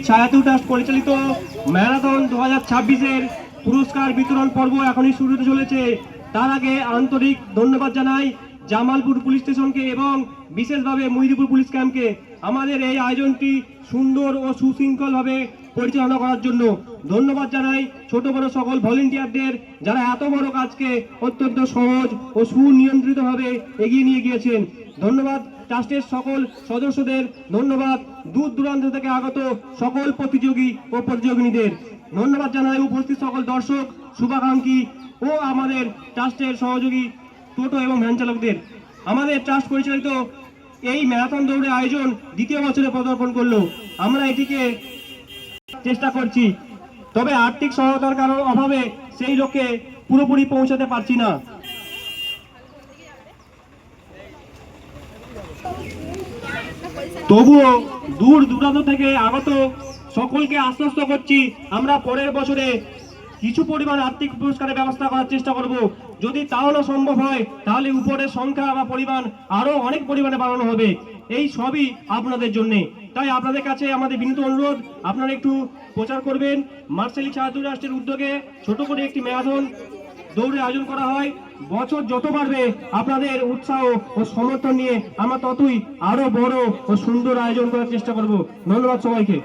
ছায়াতু trust পরিচালিত marathon 2026-এর পুরস্কার বিতরণ পর্ব এখনই শুরু হতে চলেছে। তার আগে আন্তরিক ধন্যবাদ জানাই জামালপুর পুলিশ স্টেশনকে এবং বিশেষভাবে মহিদপুর পুলিশ ক্যাম্পকে আমাদের এই আয়োজনটি সুন্দর ও সুশৃঙ্খলভাবে পরিচালনা করার জন্য। ধন্যবাদ জানাই ছোট বড় সকল ভলেন্টিয়ারদের যারা এত বড় কাজকে অত্যন্ত সহজ ও সুনিয়ন্ত্রিতভাবে এগিয়ে নিয়ে গিয়েছেন। ধন্যবাদ ট্রাস্টের সকল সদস্যদের, ধন্যবাদ দূর দূরান্ত থেকে আগত সকল প্রতিযোগী ও প্রতিযোগিনীদের, ধন্যবাদ জানাই উপস্থিত সকল দর্শক, শুভাকাঙ্ক্ষী ও আমাদের ট্রাস্টের সহযোগী টোটো এবং ভ্যান চালকদের। আমাদের ট্রাস্ট পরিচালিত এই ম্যারাথন দৌড়ের আয়োজন দ্বিতীয় বছরে পদার্পণ করলো। আমরা এটিকে চেষ্টা করছি, তবে আর্থিক সহায়তার কারণ অভাবে সেই লক্ষ্যে পুরোপুরি পৌঁছাতে পারছি না। তবুও দূর দূরান্ত থেকে আগত সকলকে আশ্বস্ত করছি, আমরা পরের বছরে কিছু পরিমাণ আর্থিক পুরস্কারের ব্যবস্থা করার চেষ্টা করব। যদি তাও না সম্ভব হয় তাহলে উপরের সংখ্যা বা পরিমাণ আরো অনেক পরিমাণে বাড়ানো হবে। এই সবই আপনাদের জন্য। তাই আপনাদের কাছে আমাদের বিনীত অনুরোধ, আপনারা একটু প্রচার করবেন। মার্শালি ছায়াতু ট্রাস্টের উদ্যোগে ছোট করে একটি ম্যারাথন দৌড়ের আয়োজন করা হয়। বছর যত বাড়বে আপনাদের উৎসাহ ও সমর্থন নিয়ে আমরা ততই আরো বড় ও সুন্দর আয়োজন করার চেষ্টা করব। ধন্যবাদ সবাইকে।